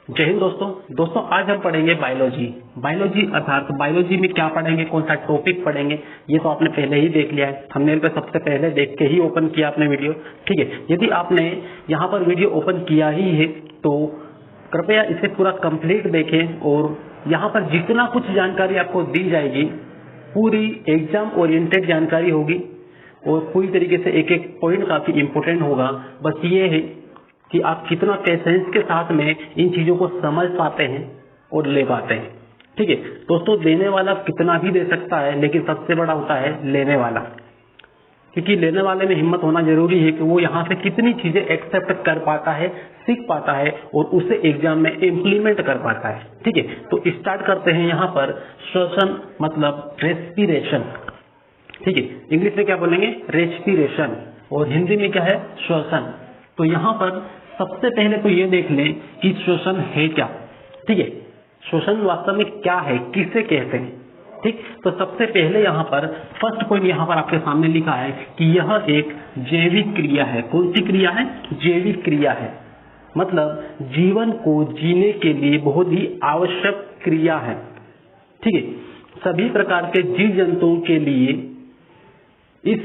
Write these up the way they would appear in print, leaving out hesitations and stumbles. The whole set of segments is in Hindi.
जय हिंद दोस्तों आज हम पढ़ेंगे बायोलॉजी अर्थात बायोलॉजी में क्या पढ़ेंगे, कौन सा टॉपिक पढ़ेंगे, ये तो आपने पहले ही देख लिया है। थंबनेल पे सबसे पहले देख के ही ओपन किया आपने वीडियो। ठीक है, यदि आपने यहाँ पर वीडियो ओपन किया ही है तो कृपया इसे पूरा कंप्लीट देखें और यहाँ पर जितना कुछ जानकारी आपको दी जाएगी पूरी एग्जाम ओरिएंटेड जानकारी होगी और पूरी तरीके से एक एक पॉइंट काफी इंपॉर्टेंट होगा। बस ये है कि आप कितना पेशेंस के साथ में इन चीजों को समझ पाते हैं और ले पाते हैं। ठीक है दोस्तों, देने वाला कितना भी दे सकता है लेकिन सबसे बड़ा होता है लेने वाला, क्योंकि लेने वाले में हिम्मत होना जरूरी है कि वो यहाँ से कितनी चीजें एक्सेप्ट कर पाता है, सीख पाता है और उसे एग्जाम में इम्प्लीमेंट कर पाता है। ठीक है, तो स्टार्ट करते हैं यहाँ पर श्वसन मतलब रेस्पिरेशन। ठीक है, इंग्लिश में क्या बोलेंगे रेस्पिरेशन और हिंदी में क्या है श्वसन। तो यहाँ पर सबसे पहले तो ये देख लें कि श्वसन है क्या। ठीक है, श्वसन वास्तव में क्या है, किसे कहते हैं। ठीक, तो सबसे पहले यहाँ पर फर्स्ट पॉइंट यहाँ पर आपके सामने लिखा है कि यह एक जैविक क्रिया है। कौन सी क्रिया है? जैविक क्रिया है, मतलब जीवन को जीने के लिए बहुत ही आवश्यक क्रिया है। ठीक है, सभी प्रकार के जीव जंतुओं के लिए इस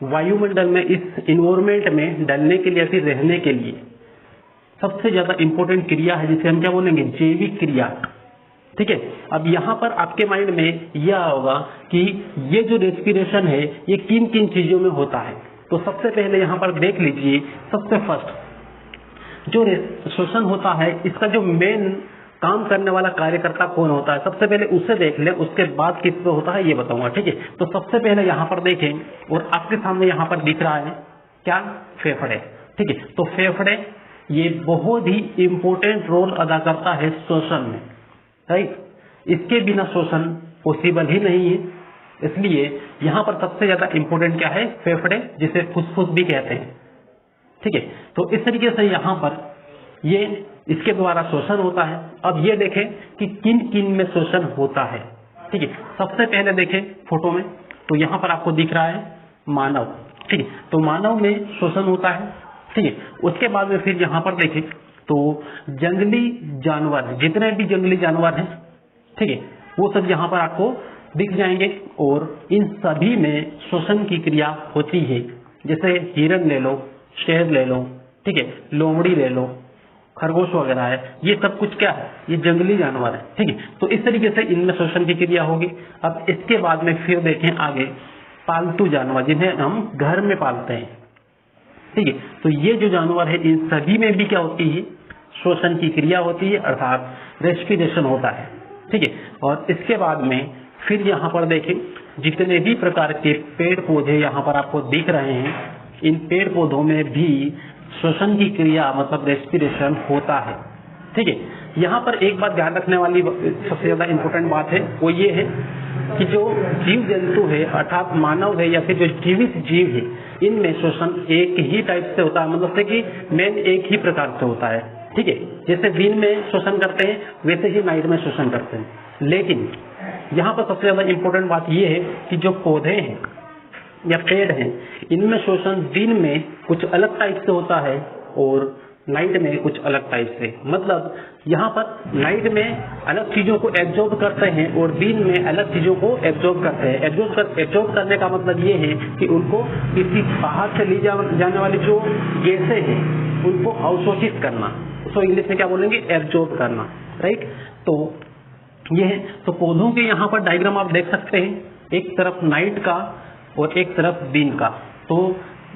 वायुमंडल में, इस इन्वायरमेंट में डलने के लिए या फिर रहने के लिए सबसे ज्यादा इंपॉर्टेंट क्रिया है जिसे हम क्या बोलेंगे जैविक क्रिया। ठीक है, अब यहाँ पर आपके माइंड में यह होगा कि ये जो रेस्पिरेशन है ये किन किन चीजों में होता है। तो सबसे पहले यहाँ पर देख लीजिए, सबसे फर्स्ट जो श्वसन होता है इसका जो मेन काम करने वाला कार्यकर्ता कौन होता है, सबसे पहले उसे देख ले, उसके बाद किस पे होता है ये बताऊंगा। ठीक है, तो सबसे पहले यहाँ पर देखें और आपके सामने यहाँ पर दिख रहा है क्या? फेफड़े। ठीक है, तो फेफड़े ये बहुत ही इंपॉर्टेंट रोल अदा करता है श्वसन में। राइट, इसके बिना श्वसन पॉसिबल ही नहीं है, इसलिए यहाँ पर सबसे ज्यादा इंपॉर्टेंट क्या है? फेफड़े, जिसे फुसफुस भी कहते हैं। ठीक है, तो इस तरीके से यहाँ पर ये इसके द्वारा शोषण होता है। अब ये देखें कि किन किन में शोषण होता है। ठीक है, सबसे पहले देखें फोटो में, तो यहाँ पर आपको दिख रहा है मानव। ठीक है, तो मानव में शोषण होता है। ठीक है, उसके बाद में फिर यहाँ पर देखें तो जंगली जानवर, जितने भी जंगली जानवर हैं, ठीक है, वो सब यहाँ पर आपको दिख जाएंगे और इन सभी में शोषण की क्रिया होती है। जैसे हिरन ले लो, शेर ले लो, ठीक है, लोमड़ी ले लो, खरगोश वगैरह है, ये सब कुछ क्या है? ये जंगली जानवर है। ठीक है, तो इस तरीके से इनमें शोषण की क्रिया होगी। अब इसके बाद में फिर देखें आगे पालतू जानवर, जिन्हें हम घर में पालते हैं। ठीक है, तो ये जो जानवर है इन सभी में भी क्या होती है? शोषण की क्रिया होती है, अर्थात रेस्पिरेशन होता है। ठीक है, और इसके बाद में फिर यहाँ पर देखें जितने भी प्रकार के पेड़ पौधे यहाँ पर आपको दिख रहे हैं, इन पेड़ पौधों में भी श्वसन की क्रिया मतलब रेस्पिरेशन होता है। ठीक है, यहाँ पर एक बात ध्यान रखने वाली सबसे ज्यादा इंपॉर्टेंट बात है, वो ये है कि जो जीव जंतु है अर्थात मानव है या फिर जो जीवित जीव है, इनमें श्वसन एक ही टाइप से होता है, मतलब से कि मेन एक ही प्रकार से होता है। ठीक है, जैसे दिन में श्वसन करते हैं वैसे ही नाइट में श्वसन करते हैं। लेकिन यहाँ पर सबसे ज्यादा इंपॉर्टेंट बात यह है कि जो पौधे हैं या पेड़ हैं, इनमें शोषण दिन में कुछ अलग टाइप से होता है और नाइट में कुछ अलग टाइप से। मतलब यहाँ पर नाइट में अलग चीजों को एब्जॉर्ब करते हैं और दिन में अलग चीजों को एब्जॉर्ब करते हैं। एब्जॉर्ब करने का मतलब ये है कि उनको किसी बाहर से ली जाने वाली जो गैसें हैं उनको अवशोषित करना, उसको इंग्लिश में क्या बोलेंगे? एब्जॉर्ब करना। राइट, तो ये है। तो पौधों के यहाँ पर डायग्राम आप देख सकते हैं, एक तरफ नाइट का और एक तरफ दिन का। तो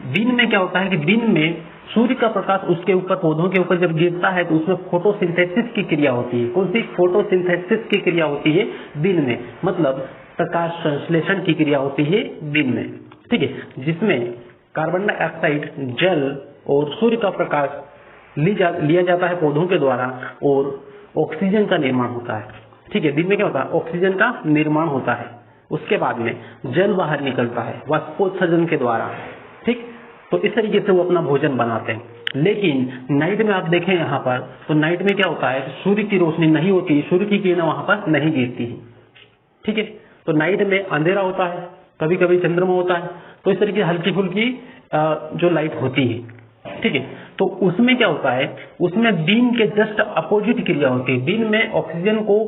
दिन में क्या होता है कि दिन में सूर्य का प्रकाश उसके ऊपर, पौधों के ऊपर जब गिरता है तो उसमें फोटोसिंथेसिस की क्रिया होती है। कौन सी? फोटोसिंथेसिस की क्रिया होती है दिन में, मतलब प्रकाश संश्लेषण की क्रिया होती है दिन में। ठीक है, जिसमें कार्बन डाइऑक्साइड, जल और सूर्य का प्रकाश लिया जाता है पौधों के द्वारा और ऑक्सीजन का निर्माण होता है। ठीक है, दिन में क्या होता है? ऑक्सीजन का निर्माण होता है, उसके बाद में जल बाहर निकलता है वाष्पोत्सर्जन के द्वारा। ठीक, तो इस तरीके से वो अपना भोजन बनाते हैं। लेकिन नाइट में आप देखें यहाँ पर, तो नाइट में क्या होता है? सूर्य की रोशनी नहीं होती, सूर्य की किरणें वहां पर नहीं गिरती है। ठीक है, तो नाइट में अंधेरा होता है, कभी कभी चंद्रमा होता है, तो इस तरीके हल्की फुल्की जो लाइट होती है। ठीक है, तो उसमें क्या होता है, उसमें बीम के जस्ट अपोजिट क्रिया होती है। बीम में ऑक्सीजन को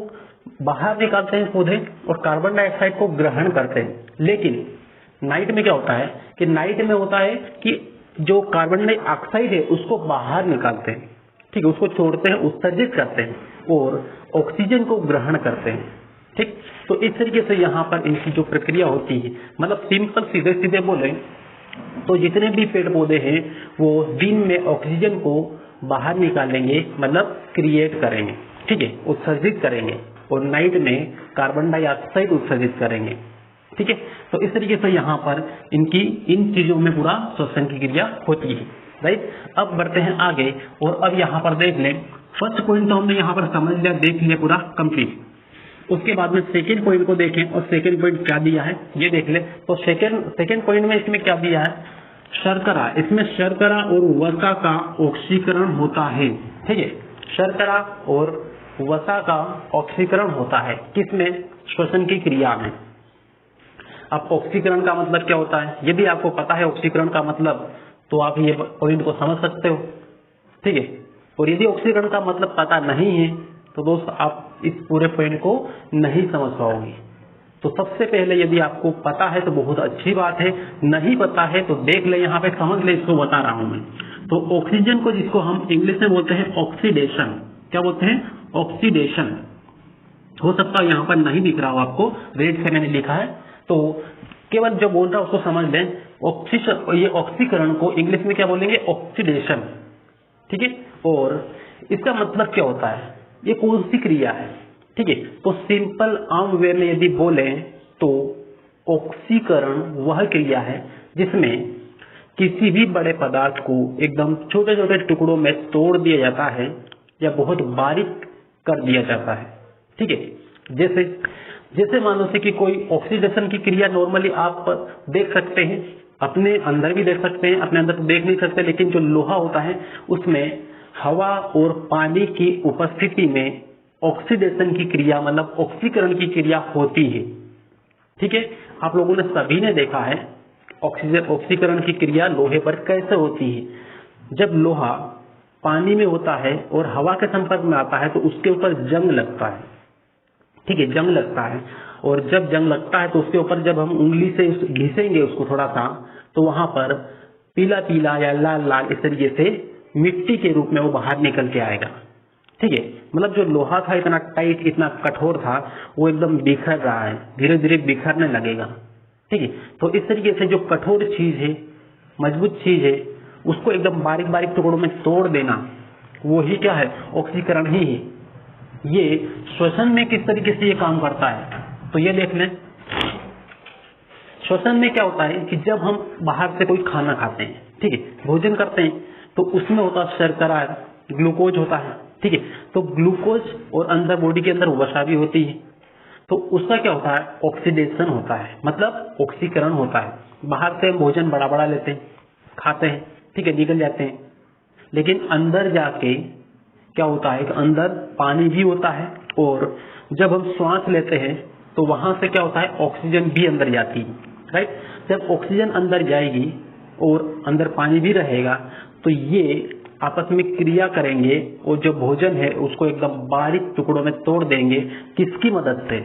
बाहर निकालते हैं पौधे और कार्बन डाइऑक्साइड को ग्रहण करते हैं। लेकिन नाइट में क्या होता है कि नाइट में होता है कि जो कार्बन डाइऑक्साइड है उसको बाहर निकालते हैं, ठीक है, उसको छोड़ते हैं, उत्सर्जित करते हैं और ऑक्सीजन को ग्रहण करते हैं। ठीक, तो इस तरीके से यहाँ पर इनकी जो प्रक्रिया होती है, मतलब सिंपल सीधे सीधे बोले तो जितने भी पेड़ पौधे हैं वो दिन में ऑक्सीजन को बाहर निकालेंगे, मतलब क्रिएट करेंगे, ठीक है, उत्सर्जित करेंगे, और नाइट में कार्बन डाइऑक्साइड उत्सर्जित करेंगे। ठीक है, तो इस तरीके से यहाँ पर इनकी इन चीजों में पूरा श्वसन की क्रिया होती है। राइट, अब बढ़ते हैं आगे और अब यहाँ पर देख लें, फर्स्ट पॉइंट तो हमने यहाँ पर समझ लिया, देख लिया पूरा कंप्लीट। उसके बाद में सेकेंड पॉइंट को देखें और सेकेंड पॉइंट क्या दिया है ये देख ले। तो सेकेंड पॉइंट में इसमें क्या दिया है, शर्करा, इसमें शर्करा और वसा का ऑक्सीकरण होता है। ठीक है, शर्करा और वसा का ऑक्सीकरण होता है किसमें, श्वसन की क्रिया में। अब ऑक्सीकरण का मतलब क्या होता है, यदि आपको पता है ऑक्सीकरण का मतलब तो आप ये पॉइंट को समझ सकते हो। ठीक है, और यदि ऑक्सीकरण का मतलब पता नहीं है तो दोस्त आप इस पूरे पॉइंट को नहीं समझ पाओगे। तो सबसे पहले यदि आपको पता है तो बहुत अच्छी बात है, नहीं पता है तो देख ले, यहाँ पे समझ ले, इसको बता रहा हूं मैं। तो ऑक्सीजन को, जिसको हम इंग्लिश में बोलते हैं ऑक्सीडेशन, क्या बोलते हैं, ऑक्सीडेशन। हो सकता है यहाँ पर नहीं दिख रहा हो आपको, रेड से मैंने लिखा है, तो केवल जो बोल रहा है उसको समझ लें। ये ऑक्सीकरण को इंग्लिश में क्या बोलेंगे, ऑक्सीडेशन। ठीक है, और इसका मतलब क्या होता है, ये कौन सी क्रिया है। ठीक है, तो सिंपल आम वे में यदि बोले तो ऑक्सीकरण वह क्रिया है जिसमें किसी भी बड़े पदार्थ को एकदम छोटे छोटे टुकड़ों में तोड़ दिया जाता है या बहुत बारीक कर दिया जाता है। ठीक है, जैसे मान लो कि कोई ऑक्सीडेशन की क्रिया नॉर्मली आप देख सकते हैं, अपने अंदर भी देख सकते हैं, अपने अंदर तो देख नहीं सकते, लेकिन जो लोहा होता है उसमें हवा और पानी की उपस्थिति में ऑक्सीडेशन की क्रिया, मतलब ऑक्सीकरण की क्रिया होती है। ठीक है, आप लोगों ने सभी ने देखा है ऑक्सीकरण की क्रिया लोहे पर कैसे होती है। जब लोहा पानी में होता है और हवा के संपर्क में आता है तो उसके ऊपर जंग लगता है। ठीक है, जंग लगता है, और जब जंग लगता है तो उसके ऊपर जब हम उंगली से घिसेंगे उसको थोड़ा सा, तो वहां पर पीला पीला या लाल लाल इस तरीके से मिट्टी के रूप में वो बाहर निकल के आएगा। ठीक है, मतलब जो लोहा था इतना टाइट, इतना कठोर था, वो एकदम बिखर रहा है, धीरे धीरे बिखरने लगेगा। ठीक है, तो इस तरीके से जो कठोर चीज है, मजबूत चीज है, उसको एकदम बारीक बारीक टुकड़ों में तोड़ देना, वो ही क्या है, ऑक्सीकरण ही है। ये श्वसन में किस तरीके से ये काम करता है, तो ये देख लें। श्वसन में क्या होता है कि जब हम बाहर से कोई खाना खाते हैं, ठीक है, भोजन करते हैं, तो उसमें होता है शर्करा, ग्लूकोज होता है। ठीक है, तो ग्लूकोज और अंदर बॉडी के अंदर वसा भी होती है, तो उसका क्या होता है, ऑक्सीडेशन होता है, मतलब ऑक्सीकरण होता है। बाहर से भोजन बड़ा बड़ा लेते हैं, खाते हैं, ठीक है, निकल जाते हैं, लेकिन अंदर जाके क्या होता है कि अंदर पानी भी होता है, और जब हम श्वास लेते हैं तो वहां से क्या होता है, ऑक्सीजन भी अंदर जाती है। राइट, जब ऑक्सीजन अंदर जाएगी और अंदर पानी भी रहेगा तो ये आपस में क्रिया करेंगे और जो भोजन है उसको एकदम बारीक टुकड़ों में तोड़ देंगे। किसकी मदद से,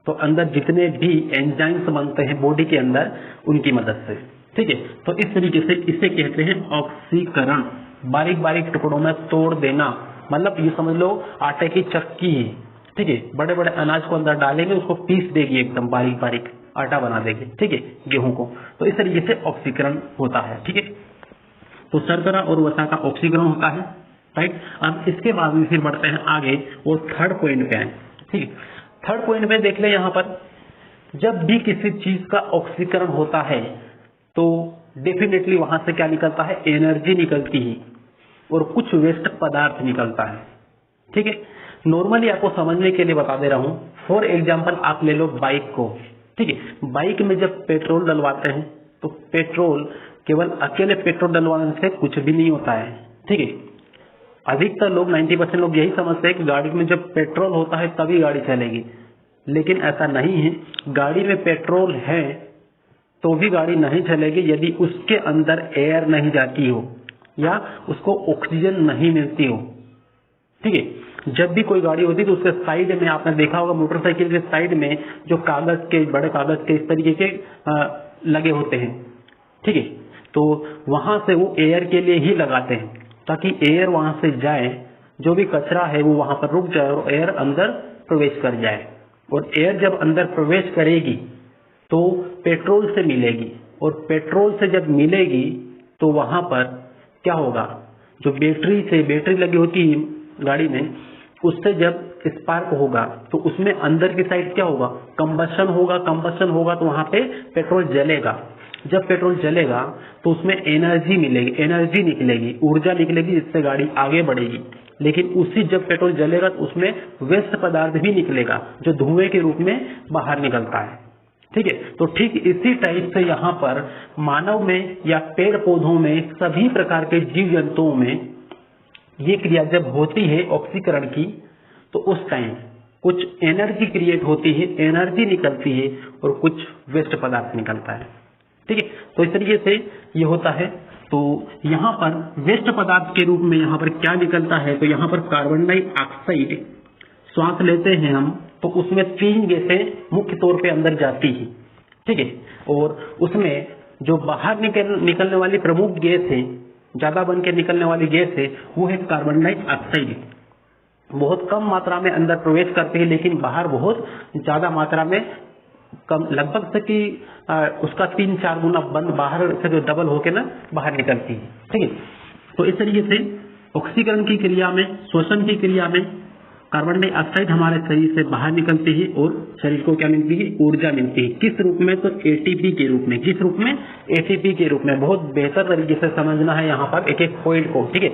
तो अंदर जितने भी एंजाइम्स बनते हैं बॉडी के अंदर, उनकी मदद से। ठीक है, तो इस तरीके से इसे कहते हैं ऑक्सीकरण, बारीक बारीक टुकड़ों में तोड़ देना। मतलब ये समझ लो आटे की चक्की है, ठीक है, बड़े बड़े अनाज को अंदर डालेंगे, उसको पीस देगी, एकदम बारीक बारीक आटा बना देगी, ठीक है, गेहूं को। तो इस तरीके से ऑक्सीकरण होता है। ठीक है, तो शर्करा और वसा का ऑक्सीकरण होता है। राइट, अब इसके बाद में फिर बढ़ते हैं आगे और थर्ड पॉइंट पे आए। ठीक है, थर्ड पॉइंट में देख ले, यहाँ पर जब भी किसी चीज का ऑक्सीकरण होता है तो डेफिनेटली वहां से क्या निकलता है, एनर्जी निकलती है और कुछ वेस्ट पदार्थ निकलता है। ठीक है, नॉर्मली आपको समझने के लिए बता दे रहा हूं। फॉर एग्जाम्पल आप ले लो बाइक को। ठीक है, बाइक में जब पेट्रोल डलवाते हैं तो पेट्रोल केवल अकेले पेट्रोल डलवाने से कुछ भी नहीं होता है। ठीक है, अधिकतर लोग 90% लोग यही समझते हैं कि गाड़ी में जब पेट्रोल होता है तभी गाड़ी चलेगी, लेकिन ऐसा नहीं है। गाड़ी में पेट्रोल है तो भी गाड़ी नहीं चलेगी यदि उसके अंदर एयर नहीं जाती हो। या उसको ऑक्सीजन नहीं मिलती हो। ठीक है, जब भी कोई गाड़ी होती है तो उसके साइड में आपने देखा होगा मोटरसाइकिल के साइड में जो कागज के बड़े कागज के इस तरीके के लगे होते हैं। ठीक है, तो वहां से वो एयर के लिए ही लगाते हैं ताकि एयर वहां से जाए, जो भी कचरा है वो वहां पर रुक जाए और एयर अंदर प्रवेश कर जाए। और एयर जब अंदर प्रवेश करेगी तो पेट्रोल से मिलेगी, और पेट्रोल से जब मिलेगी तो वहां पर क्या होगा, जो बैटरी लगी होती है गाड़ी में, उससे जब स्पार्क होगा तो उसमें अंदर की साइड क्या होगा, कंबशन होगा तो वहां पे पेट्रोल जलेगा। जब पेट्रोल जलेगा तो उसमें एनर्जी मिलेगी, एनर्जी निकलेगी, ऊर्जा निकलेगी, जिससे गाड़ी आगे बढ़ेगी। लेकिन उसी जब पेट्रोल जलेगा तो उसमें वेस्ट पदार्थ भी निकलेगा जो धुएं के रूप में बाहर निकलता है। ठीक है, तो ठीक इसी टाइप से यहाँ पर मानव में या पेड़ पौधों में सभी प्रकार के जीव जंतुओं में ये क्रिया जब होती है ऑक्सीकरण की, तो उस टाइम कुछ एनर्जी क्रिएट होती है, एनर्जी निकलती है और कुछ वेस्ट पदार्थ निकलता है। ठीक है, तो इस तरीके से ये होता है। तो यहाँ पर वेस्ट पदार्थ के रूप में यहाँ पर क्या निकलता है, तो यहाँ पर कार्बन डाइऑक्साइड श्वास लेते हैं हम, तो उसमें 3 गैसें मुख्य तौर पे अंदर जाती है। ठीक है, और उसमें जो बाहर निकलने वाली प्रमुख गैस है, ज्यादा बन के निकलने वाली गैस है, वो है कार्बन डाइऑक्साइड। बहुत कम मात्रा में अंदर प्रवेश करती है लेकिन बाहर बहुत ज्यादा मात्रा में कम, लगभग से कि उसका 3-4 गुना बंद बाहर से जो डबल होके ना बाहर निकलती है। ठीक है, तो इस तरीके से ऑक्सीकरण की क्रिया में, श्वसन की क्रिया में कार्बन डाइऑक्साइड हमारे शरीर से बाहर निकलती है और शरीर को क्या मिलती है, ऊर्जा मिलती है। किस रूप में, तो एटीपी के रूप में। किस रूप में, एटीपी के रूप में। बहुत बेहतर तरीके से समझना है यहाँ पर एक एक पॉइंट को। ठीक है,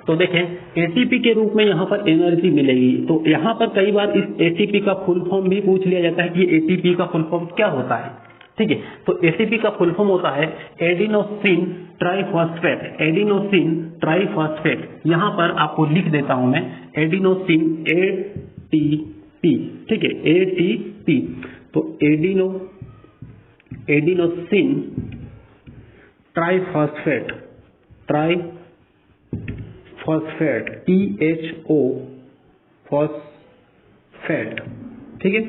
तो देखें एटीपी के रूप में यहाँ पर एनर्जी मिलेगी। तो यहाँ पर कई बार इस एटीपी का फुल फॉर्म भी पूछ लिया जाता है कि एटीपी का फुल फॉर्म क्या होता है। ठीक है, तो एटीपी का फुल फॉर्म होता है एडिनोसिन ट्राइफॉस्फेट। एडिनोसिन ट्राइफॉस्फेट, यहाँ पर आपको लिख देता हूं मैं, एडिनोसिन एटीपी। ठीक है, एटीपी। तो adenosine triphosphate, phosphate, THO phosphate. ठीक है,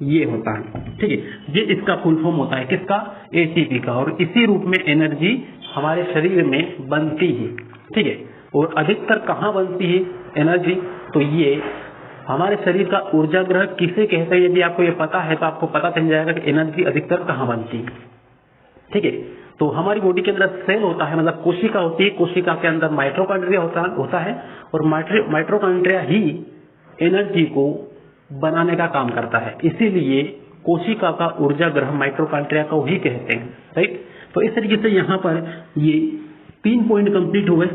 ये होता है। ठीक है, ये इसका फुल फॉर्म होता है किसका, एटीपी का। और इसी रूप में एनर्जी हमारे शरीर में बनती है। ठीक है, और अधिकतर कहाँ बनती है एनर्जी, तो ये हमारे शरीर का ऊर्जा ग्रह किसे कहते हैं, यदि आपको ये पता है तो आपको पता चल जाएगा कि एनर्जी अधिकतर कहाँ बनती है। ठीक है, तो हमारी बॉडी के अंदर सेल होता है, मतलब कोशिका होती है, कोशिका के अंदर माइटोकॉन्ड्रिया होता है और माइटोकॉन्ड्रिया ही एनर्जी को बनाने का काम करता है। इसीलिए कोशिका का ऊर्जा ग्रह माइटोकॉन्ड्रिया को ही कहते हैं। राइट, तो इस तरीके से यहाँ पर ये 3 पॉइंट कंप्लीट हुए।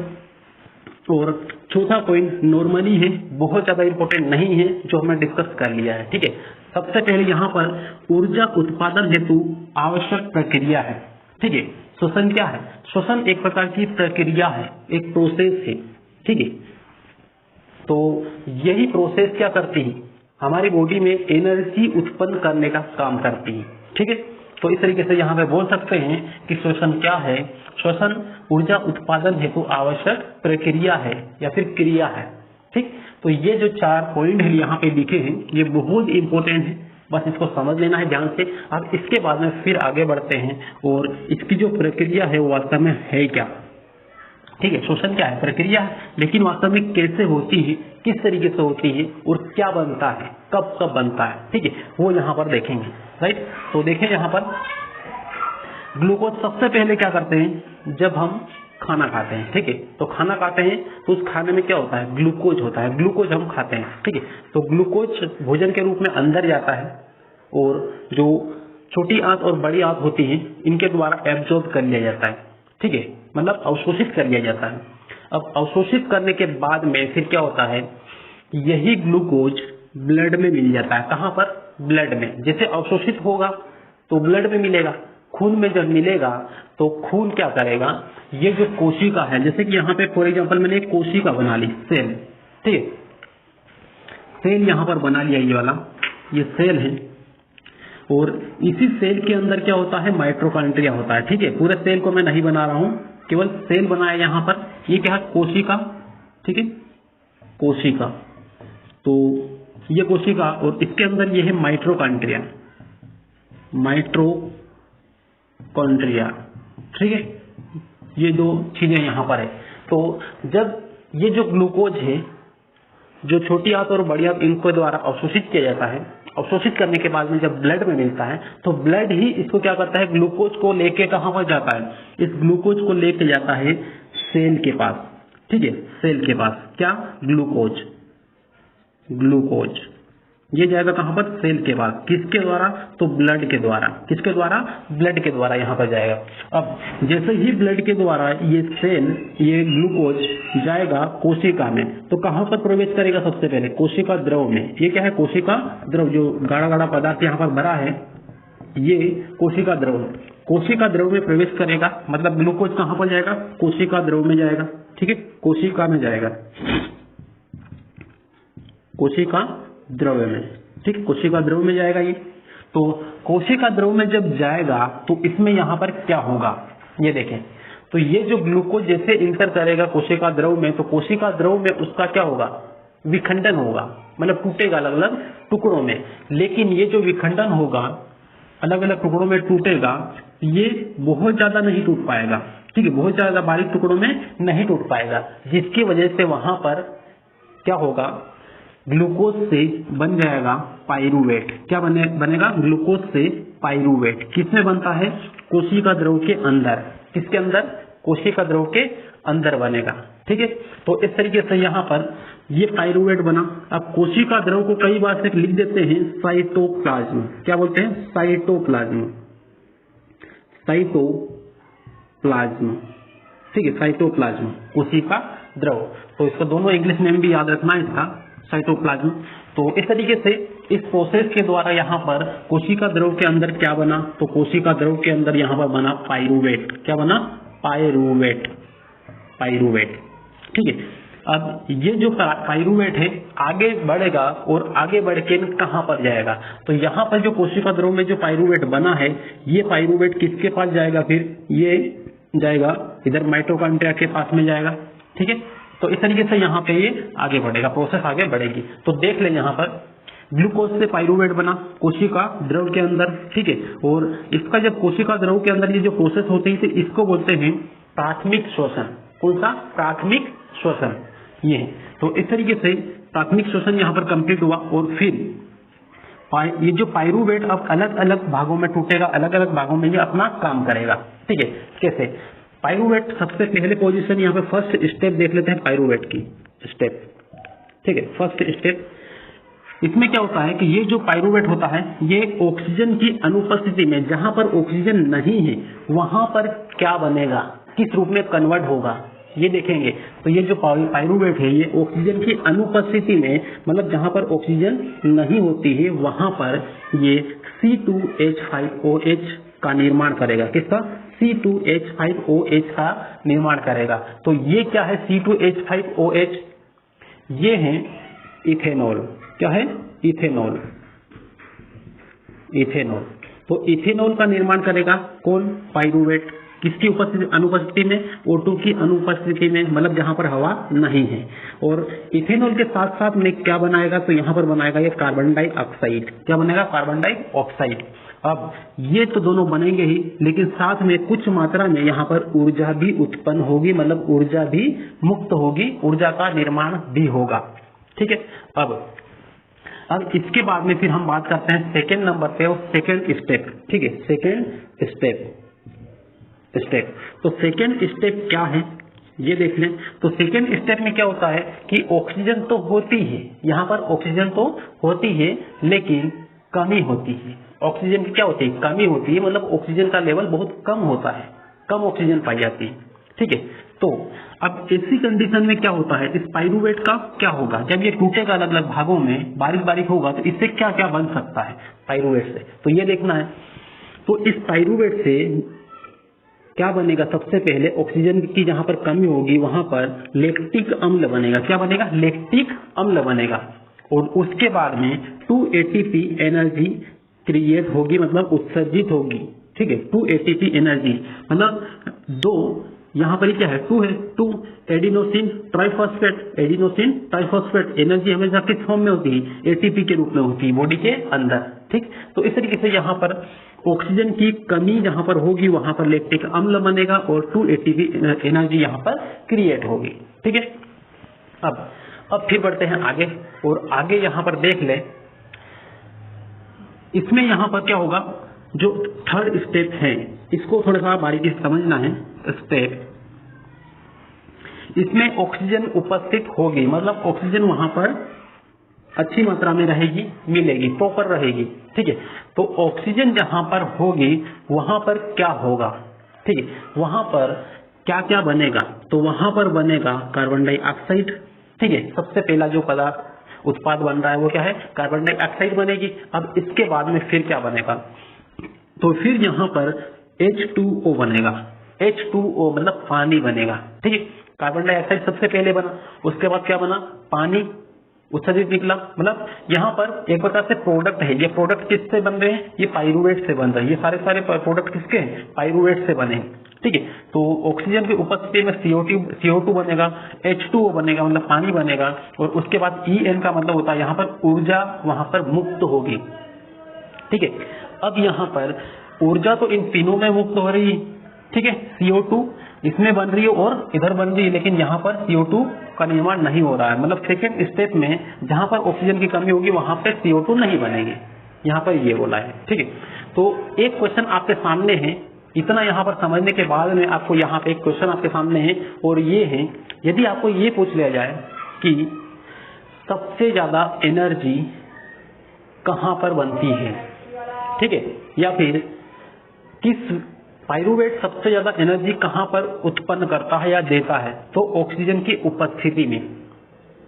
और चौथा पॉइंट नॉर्मली है, बहुत ज्यादा इंपॉर्टेंट नहीं है, जो हमने डिस्कस कर लिया है। ठीक है, सबसे पहले यहाँ पर ऊर्जा उत्पादन हेतु आवश्यक प्रक्रिया है। ठीक है, श्वसन क्या है, श्वसन एक प्रकार की प्रक्रिया है, एक प्रोसेस है। ठीक है, तो यही प्रोसेस क्या करती है, हमारी बॉडी में एनर्जी उत्पन्न करने का काम करती है। ठीक है, तो इस तरीके से यहाँ पे बोल सकते हैं कि श्वसन क्या है, श्वसन ऊर्जा उत्पादन हेतु आवश्यक प्रक्रिया है या फिर क्रिया है। ठीक, तो ये जो 4 पॉइंट है यहाँ पे लिखे हैं, ये बहुत इंपॉर्टेंट है, बस इसको समझ लेना है ध्यान से। अब इसके बाद में फिर आगे बढ़ते हैं और इसकी जो प्रक्रिया है वो वास्तव में है क्या। ठीक है, श्वसन क्या है, प्रक्रिया है, लेकिन वास्तव में कैसे होती है, किस तरीके से होती है और क्या बनता है, कब कब बनता है। ठीक है, वो यहाँ पर देखेंगे। राइट, तो देखें यहाँ पर ग्लूकोज सबसे पहले क्या करते हैं, जब हम खाना खाते हैं। ठीक है, तो खाना खाते हैं तो उस खाने में क्या होता है, ग्लूकोज होता है, ग्लूकोज हम खाते हैं। ठीक है, तो ग्लूकोज भोजन के रूप में अंदर जाता है और जो छोटी आंत और बड़ी आंत होती है इनके द्वारा एब्जॉर्ब कर लिया जाता है। ठीक है, मतलब अवशोषित कर लिया जाता है। अब अवशोषित करने के बाद में फिर क्या होता है, यही ग्लूकोज ब्लड में मिल जाता है। कहाँ पर, ब्लड में। जैसे अवशोषित होगा तो ब्लड में मिलेगा, खून में जब मिलेगा तो खून क्या करेगा, ये जो कोशिका है, जैसे कि यहाँ पे फॉर एग्जांपल मैंने एक कोशिका बना ली, सेल। ठीक है, सेल यहाँ पर बना लिया, ये वाला ये सेल है और इसी सेल के अंदर क्या होता है, माइटोकॉन्ड्रिया होता है। ठीक है, पूरे सेल को मैं नहीं बना रहा हूँ, केवल सेल बनाया यहाँ पर। ये क्या है, कोशिका, ठीक है, कोशिका। तो ये कोशिका और इसके अंदर ये है माइटोकॉन्ड्रिया, माइटोकॉन्ड्रिया, ठीक है, ये दो चीजें यहाँ पर है। तो जब ये जो ग्लूकोज है, जो छोटी आंत और बड़ी आंत इनको द्वारा अवशोषित किया जाता है, अवशोषित करने के बाद में जब ब्लड में मिलता है तो ब्लड ही इसको क्या करता है, ग्लूकोज को लेके कहाँ पर जाता है, इस ग्लूकोज को लेके जाता है सेल के पास, ठीक है, सेल के पास क्या, ग्लूकोज, ग्लूकोज ये जाएगा कहाँ पर, सेल के पास, किसके द्वारा, तो ब्लड के द्वारा, किसके द्वारा, ब्लड के द्वारा यहाँ पर जाएगा। अब जैसे ही ब्लड के द्वारा ये सेल, ये ग्लूकोज जाएगा कोशिका में, तो कहाँ पर प्रवेश करेगा, सबसे पहले कोशिका द्रव में। ये क्या है, कोशिका द्रव, जो गाढ़ा गाढ़ा पदार्थ यहाँ पर भरा है ये कोशिका द्रव, कोशिका द्रव में प्रवेश करेगा, मतलब ग्लूकोज कहाँ पर जाएगा, कोशिका द्रव में जाएगा, ठीक है, कोशिका में जाएगा, कोशिका द्रव में, ठीक, कोशिका द्रव में जाएगा ये। तो कोशिका द्रव में जब जाएगा तो इसमें यहाँ पर क्या होगा, ये देखें। तो ये जो ग्लूकोज जैसे इंटर करेगा कोशिका द्रव में, तो कोशिका द्रव में उसका क्या होगा, विखंडन होगा, मतलब टूटेगा अलग अलग टुकड़ों में। लेकिन ये जो विखंडन होगा, अलग अलग टुकड़ों में टूटेगा, ये बहुत ज्यादा नहीं टूट पाएगा, ठीक है, बहुत ज्यादा बारीक टुकड़ों में नहीं टूट पाएगा, जिसकी वजह से वहां पर क्या होगा, ग्लूकोज से बन जाएगा पाइरूवेट। क्या बनेगा, ग्लूकोज से पाइरूवेट। किसमें बनता है, कोशिका द्रव के अंदर, किसके अंदर, कोशिका द्रव के अंदर बनेगा, ठीक है। तो इस तरीके से यहाँ पर ये पाइरूवेट बना। अब कोशिका द्रव को कई बार से लिख देते हैं साइटोप्लाज्म, क्या बोलते हैं, साइटोप्लाज्म, साइटोप्लाज्म, ठीक है, साइटोप्लाज्म, कोशिका द्रव। तो इसको दोनों इंग्लिश नेम भी याद रखना है इसका, साइटोप्लाज्म। तो इस तरीके से इस प्रोसेस के द्वारा यहाँ पर कोशिका द्रव के अंदर क्या बना, तो कोशिका द्रव के अंदर यहाँ पर बना पाइरूवेट। क्या बना, पाइरूवेट, पाइरूवेट, ठीक है। अब ये जो पाइरूवेट है आगे बढ़ेगा और आगे बढ़ के कहाँ पर जाएगा, तो यहाँ पर जो कोशिका द्रव में जो पाइरूवेट बना है, ये पाइरूवेट किसके पास जाएगा, फिर ये जाएगा इधर माइटोकॉन्ड्रिया के पास में जाएगा, ठीक है। तो इस तरीके से यहाँ पे ये आगे बढ़ेगा, प्रोसेस आगे बढ़ेगी। तो देख लें यहाँ पर ग्लूकोज से पाइरूवेट बना कोशिका द्रव के अंदर, ठीक है। और इसका जब कोशिका द्रव के अंदर ये जो प्रोसेस होती है तो इसको बोलते हैं प्राथमिक श्वसन। कौन सा, प्राथमिक श्वसन, ये। तो इस तरीके से प्राथमिक श्वसन यहाँ पर कंप्लीट हुआ और फिर ये जो पाइरूवेट अब अलग अलग भागों में टूटेगा, अलग अलग भागों में ये अपना काम करेगा, ठीक है। कैसे, पाइरूवेट सबसे पहले पोजीशन यहाँ पे फर्स्ट स्टेप देख लेते हैं, पाइरूवेट की स्टेप, ठीक है। फर्स्ट स्टेप, इसमें क्या होता है कि ये जो पाइरूवेट होता है ये ऑक्सीजन की अनुपस्थिति में, जहां पर ऑक्सीजन नहीं है वहां पर क्या बनेगा, किस रूप में कन्वर्ट होगा, ये देखेंगे। तो ये जो पाइरूवेट है ये ऑक्सीजन की अनुपस्थिति में, मतलब जहां पर ऑक्सीजन नहीं होती है वहां पर ये C2H5OH का निर्माण करेगा। किसका, C2H5OH का निर्माण करेगा। तो ये क्या है, C2H5OH, ये है इथेनॉल। क्या है, इथेनॉल, इथेनॉल। तो इथेनॉल का निर्माण करेगा कौन, पाइरूवेट। किसकी उपस्थिति, अनुपस्थिति में, O2 की अनुपस्थिति में, मतलब जहां पर हवा नहीं है। और इथेनॉल के साथ साथ में क्या बनाएगा, तो यहाँ पर बनाएगा ये कार्बन डाइऑक्साइड। क्या बनेगा, कार्बन डाइऑक्साइड। अब ये तो दोनों बनेंगे ही, लेकिन साथ में कुछ मात्रा में यहाँ पर ऊर्जा भी उत्पन्न होगी, मतलब ऊर्जा भी मुक्त होगी, ऊर्जा का निर्माण भी होगा, ठीक है। अब इसके बाद में फिर हम बात करते हैं सेकेंड नंबर पे, और सेकेंड स्टेप, ठीक है, सेकेंड स्टेप। तो सेकेंड स्टेप क्या है ये देख लें। तो सेकेंड स्टेप में क्या होता है कि ऑक्सीजन तो होती है, यहाँ पर ऑक्सीजन तो होती है लेकिन कमी होती है। ऑक्सीजन की क्या होती है, कमी होती है, मतलब ऑक्सीजन का लेवल बहुत कम होता है, कम ऑक्सीजन पाई जाती है, ठीक है। तो अब ऐसी कंडीशन में क्या होता है, इस पाइरूवेट का क्या होगा, जब ये टूटेगा अलग अलग भागों में, बारीक बारीक होगा, तो इससे क्या क्या बन सकता है पाइरूवेट से, तो ये देखना है। तो इस पाइरूवेट से क्या बनेगा, सबसे पहले ऑक्सीजन की जहां पर कमी होगी वहां पर लैक्टिक अम्ल बनेगा। क्या बनेगा, लैक्टिक अम्ल बनेगा। और उसके बाद में 2 ATP एनर्जी क्रिएट होगी, मतलब उत्सर्जित होगी, ठीक है। 2 ATP एनर्जी मतलब 2 यहाँ पर क्या है 2 है, 2 एडिनोसिन ट्राइफॉस्फेट एनर्जी हमेशा किस फॉर्म में होती है, एटीपी के रूप में होती है बॉडी के अंदर। ठीक, तो इस तरीके से यहाँ पर ऑक्सीजन की कमी जहाँ पर होगी वहां पर लैक्टिक अम्ल बनेगा और 2 एटीपी एनर्जी यहाँ पर क्रिएट होगी। ठीक है, अब फिर बढ़ते हैं आगे, और आगे यहाँ पर देख ले, इसमें यहाँ पर क्या होगा, जो थर्ड स्टेप है इसको थोड़ा सा बारीकी से समझना है। स्टेप, इसमें ऑक्सीजन उपस्थित होगी, मतलब ऑक्सीजन वहां पर अच्छी मात्रा में रहेगी, मिलेगी, प्रॉपर रहेगी। ठीक है, तो ऑक्सीजन जहां पर होगी वहां पर क्या होगा, ठीक है, वहां पर क्या क्या बनेगा, तो वहां पर बनेगा कार्बन डाइऑक्साइड। ठीक है, सबसे पहला जो पदार्थ उत्पाद बन रहा है वो क्या है, कार्बन डाइऑक्साइड बनेगी। अब इसके बाद में फिर क्या बनेगा, तो फिर यहाँ पर H2O बनेगा। H2O मतलब पानी बनेगा। ठीक है, कार्बन डाइऑक्साइड सबसे पहले बना, उसके बाद क्या बना, पानी उत्सर्जित निकला। मतलब यहाँ पर एक प्रकार से प्रोडक्ट है, ये प्रोडक्ट किससे बन रहे हैं, ये पाइरूवेट से बन रहे हैं, ये सारे प्रोडक्ट किसके हैं, पाइरूवेट से बने हैं। ठीक है, तो ऑक्सीजन की उपस्थिति में CO2 बनेगा, H2O बनेगा मतलब पानी बनेगा, और उसके बाद En का मतलब होता है यहाँ पर ऊर्जा वहां पर मुक्त होगी। ठीक है, अब यहाँ पर ऊर्जा तो इन तीनों में मुक्त हो रही है। ठीक है, CO2 इसमें बन रही है और इधर बन रही है, लेकिन यहाँ पर CO2 का निर्माण नहीं हो रहा है। मतलब सेकेंड स्टेप में जहां पर ऑक्सीजन की कमी होगी वहां पे CO2 नहीं बनेगी, यहाँ पर ये बोला है। ठीक है, तो एक क्वेश्चन आपके सामने है, इतना यहाँ पर समझने के बाद में आपको यहाँ पे एक क्वेश्चन आपके सामने है, और ये है, यदि आपको ये पूछ लिया जाए कि सबसे ज्यादा एनर्जी कहाँ पर बनती है, ठीक है, या फिर किस पाइरूवेट सबसे ज्यादा एनर्जी कहां पर उत्पन्न करता है या देता है, तो ऑक्सीजन की उपस्थिति में।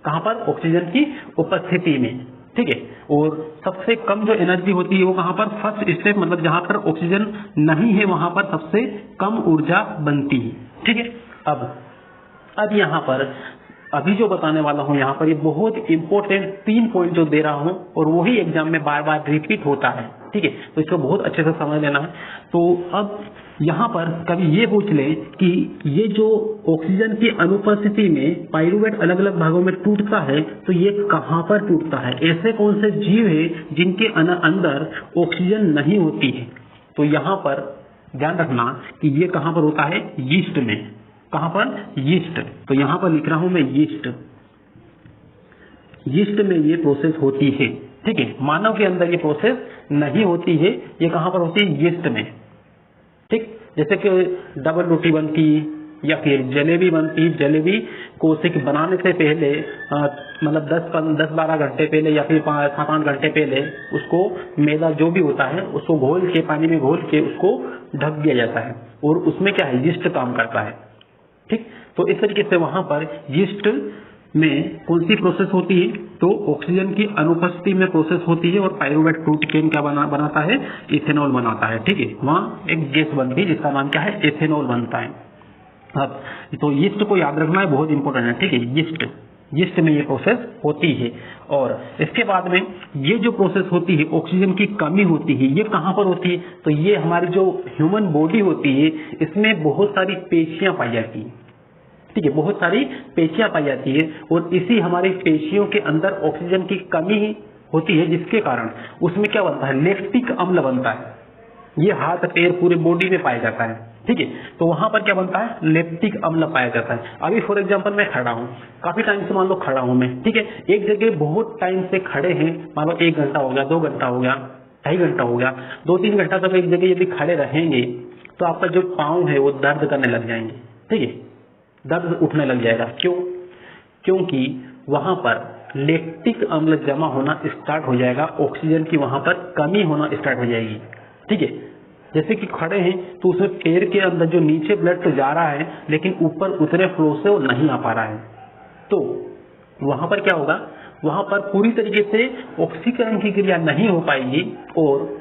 कहां पर, ऑक्सीजन की उपस्थिति में। ठीक है, और सबसे कम जो एनर्जी होती है वो कहां पर, फर्स्ट स्टेप, मतलब जहां पर ऑक्सीजन नहीं है वहां पर सबसे कम ऊर्जा बनती है। ठीक है, अब यहाँ पर अभी जो बताने वाला हूं यहाँ पर ये बहुत इंपॉर्टेंट 3 पॉइंट जो दे रहा हूं, और वही एग्जाम में बार बार रिपीट होता है। ठीक है, तो इसको बहुत अच्छे से समझ लेना है। तो अब यहाँ पर कभी ये पूछ ले कि ये जो ऑक्सीजन की अनुपस्थिति में पाइरूवेट अलग अलग भागों में टूटता है, तो ये कहाँ पर टूटता है, ऐसे कौन से जीव है जिनके अंदर ऑक्सीजन नहीं होती है, तो यहाँ पर ध्यान रखना कि ये कहाँ पर होता है, यीस्ट में। कहां पर, यीस्ट। तो यहां पर लिख रहा हूं मैं यीस्ट में ये प्रोसेस होती है। ठीक है, मानव के अंदर ये प्रोसेस नहीं होती है, ये कहां पर होती है, यीस्ट में। ठीक, जैसे कि डबल रोटी बनती या फिर जलेबी बनती, जलेबी को बनाने से पहले मतलब 10-12 घंटे पहले या फिर 7-8 घंटे पहले उसको मैदा जो भी होता है उसको घोल के, पानी में घोल के उसको ढक दिया जाता है, और उसमें क्या है, यीस्ट काम करता है। ठीक, तो इस तरीके से वहां पर यीस्ट में कौन सी प्रोसेस होती है, तो ऑक्सीजन की अनुपस्थिति में प्रोसेस होती है, और पाइरूवेट टूट के क्या बनाता है, इथेनॉल बनाता है। ठीक है, वहां एक गैस बनती है जिसका नाम क्या है, इथेनॉल बनता है। अब तो यीस्ट को याद रखना है, बहुत इंपॉर्टेंट है। ठीक है, यीस्ट में ये प्रोसेस होती है, और इसके बाद में ये जो प्रोसेस होती है, ऑक्सीजन की कमी होती है, ये कहाँ पर होती है, तो ये हमारी जो ह्यूमन बॉडी होती है इसमें बहुत सारी पेशियां पाई जाती है। ठीक है, बहुत सारी पेशियां पाई जाती है, और इसी हमारी पेशियों के अंदर ऑक्सीजन की कमी होती है, जिसके कारण उसमें क्या बनता है, लैक्टिक अम्ल बनता है। ये हाथ पैर पूरे बॉडी में पाया जाता है। ठीक है, तो वहां पर क्या बनता है, लैक्टिक अम्ल पाया जाता है। अभी फॉर एग्जांपल मैं खड़ा हूँ, काफी टाइम से मान लो खड़ा हूँ मैं, ठीक है, एक जगह बहुत टाइम से खड़े हैं, मान लो 1 घंटा हो गया, 2 घंटा हो गया, 2.5 घंटा हो गया, 2-3 घंटा तक एक जगह यदि खड़े रहेंगे तो आपका जो पाँव है वो दर्द करने लग जाएंगे। ठीक है, दर्द उठने लग जाएगा। क्यों, क्योंकि वहां पर लैक्टिक अम्ल जमा होना स्टार्ट हो जाएगा, ऑक्सीजन की वहां पर कमी होना स्टार्ट हो जाएगी। ठीक है, जैसे कि खड़े हैं तो उसमें पैर के अंदर जो नीचे ब्लड तो जा रहा है, लेकिन ऊपर उतने फ्लो से वो नहीं आ पा रहा है, तो वहां पर क्या होगा, वहां पर पूरी तरीके से ऑक्सीकरण की क्रिया नहीं हो पाएगी, और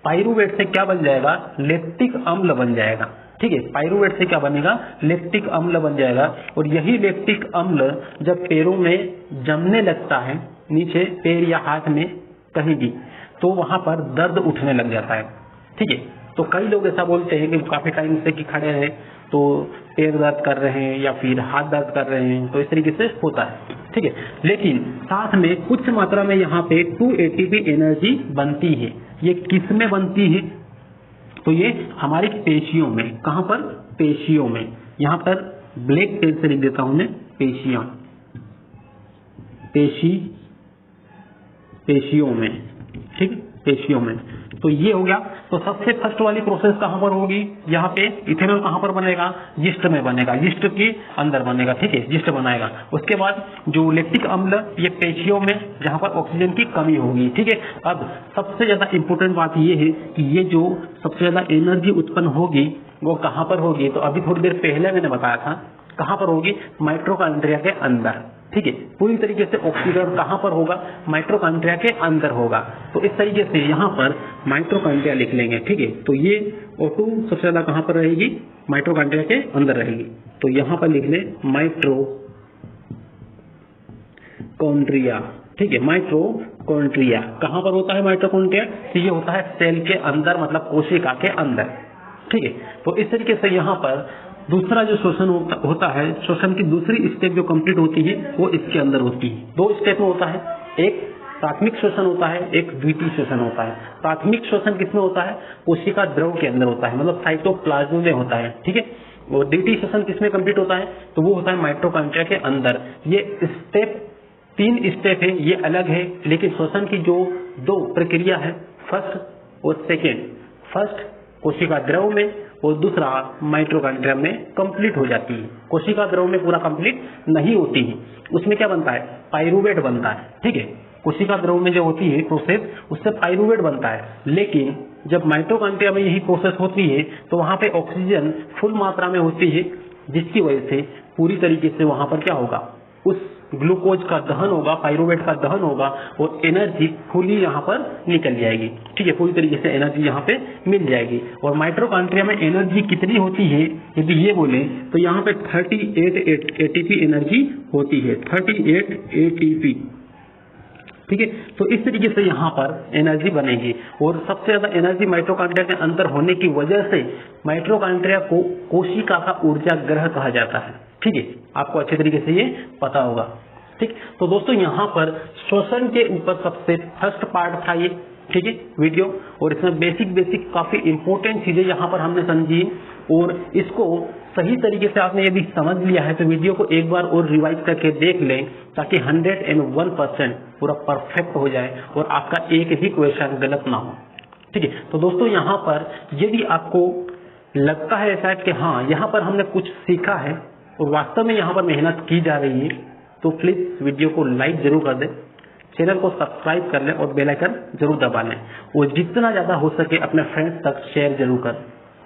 पाइरूवेट से क्या बन जाएगा, लैक्टिक अम्ल बन जाएगा। ठीक है, पाइरूवेट से क्या बनेगा, लैक्टिक अम्ल बन जाएगा, और यही लैक्टिक अम्ल जब पैरों में जमने लगता है, नीचे पैर या हाथ में कहीं भी, तो वहां पर दर्द उठने लग जाता है। ठीक है, तो कई लोग ऐसा बोलते हैं कि काफी टाइम से कि खड़े हैं तो पैर दर्द कर रहे हैं या फिर हाथ दर्द कर रहे हैं, तो इस तरीके से होता है, ठीक है। लेकिन साथ में कुछ मात्रा में यहाँ पे 2 ATP एनर्जी बनती है। ये किस में बनती है? तो ये हमारी पेशियों में। कहाँ पर? पेशियों में। यहाँ पर ब्लैक पेन से लिख देता हूं मैं, पेशियां, पेशियों में, ठीक है, पेशियों में। तो ये हो गया। तो सबसे फर्स्ट वाली प्रोसेस कहां पर होगी? यहाँ पे इथेनॉल कहां पर बनेगा? यीस्ट में बनेगा, यीस्ट के अंदर बनेगा, ठीक है, यीस्ट बनाएगा। उसके बाद जो लैक्टिक अम्ल, ये पेशियों में, जहां पर ऑक्सीजन की कमी होगी, ठीक है। अब सबसे ज्यादा इंपॉर्टेंट बात ये है कि ये जो सबसे ज्यादा एनर्जी उत्पन्न होगी वो कहां पर होगी? तो अभी थोड़ी देर पहले मैंने बताया था कहां पर होगी? माइटोकॉन्ड्रिया के अंदर, ठीक है। पूरी तरीके से ऑक्सीजन कहां पर होगा? माइटोकॉन्ड्रिया के अंदर होगा। तो इस तरीके से यहाँ पर माइटोकॉन्ड्रिया लिख लेंगे, ठीक है। तो ये O2 सबसे ज्यादा कहां पर रहेगी? माइटोकॉन्ड्रिया के अंदर रहेगी। तो यहाँ पर लिख लें माइटोकॉन्ड्रिया, ठीक है। माइटोकॉन्ड्रिया कहां पर होता है? माइटोकॉन्ड्रिया तो ये होता है सेल के अंदर, मतलब कोशिका के अंदर, ठीक है। तो इस तरीके से यहाँ पर दूसरा जो शोषण होता है, शोषण की दूसरी स्टेप जो कंप्लीट होती है वो इसके अंदर होती है। 2 स्टेप में होता है, एक प्राथमिक शोषण होता है, एक द्वितीय शोषण होता है। प्राथमिक शोषण किसमें होता है? कोशिका द्रव के अंदर होता है, मतलब साइटोप्लाज्म में होता है, ठीक है। और द्वितीय शोषण किसमें कंप्लीट होता है? तो वो होता है माइटोकॉन्ड्रिया के अंदर। ये स्टेप 3 स्टेप है, ये अलग है, लेकिन शोषण की जो 2 प्रक्रिया है, फर्स्ट और सेकेंड, फर्स्ट कोशिका द्रव में और दूसरा माइटोकॉन्ड्रिया में कंप्लीट हो जाती है। कोशिका द्रव में पूरा कंप्लीट नहीं होती है, उसमें क्या बनता है? पाइरूवेट बनता है, ठीक है। कोशिका द्रव में जो होती है प्रोसेस, उससे पाइरूवेट बनता है। लेकिन जब माइटोकॉन्ड्रिया में यही प्रोसेस होती है तो वहां पे ऑक्सीजन फुल मात्रा में होती है, जिसकी वजह से पूरी तरीके से वहां पर क्या होगा? उस ग्लूकोज का दहन होगा, पाइरूवेट का दहन होगा और एनर्जी फुली यहाँ पर निकल जाएगी, ठीक है। पूरी तरीके से एनर्जी यहाँ पे मिल जाएगी। और माइटोकॉन्ड्रिया में एनर्जी कितनी होती है यदि ये बोले तो यहाँ पे 38 ATP एनर्जी होती है, 38 ATP, ठीक है। तो इस तरीके से यहाँ पर एनर्जी बनेगी। और सबसे ज्यादा एनर्जी माइटोकॉन्ड्रिया के अंदर होने की वजह से माइटोकॉन्ड्रिया को कोशिका का ऊर्जा ग्रह कहा जाता है, ठीक है। आपको अच्छे तरीके से ये पता होगा, ठीक। तो दोस्तों यहाँ पर शोषण के ऊपर सबसे फर्स्ट पार्ट था ये, ठीक है, वीडियो। और इसमें बेसिक काफी इंपॉर्टेंट चीजें यहाँ पर हमने समझी और इसको सही तरीके से आपने यदि समझ लिया है तो वीडियो को एक बार और रिवाइज करके देख लें, ताकि 101% पूरा परफेक्ट हो जाए और आपका एक भी क्वेश्चन गलत ना हो, ठीक है। तो दोस्तों यहाँ पर यदि आपको लगता है ऐसा कि हाँ यहाँ पर हमने कुछ सीखा है और वास्तव में यहाँ पर मेहनत की जा रही है, तो प्लीज वीडियो को लाइक जरूर कर दें, चैनल को सब्सक्राइब कर लें और बेल आइकन जरूर दबा लें और जितना ज्यादा हो सके अपने फ्रेंड्स तक शेयर जरूर करें,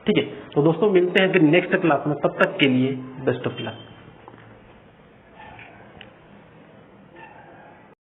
ठीक है। तो दोस्तों मिलते हैं फिर नेक्स्ट क्लास में, तब तक के लिए बेस्ट ऑफ लक।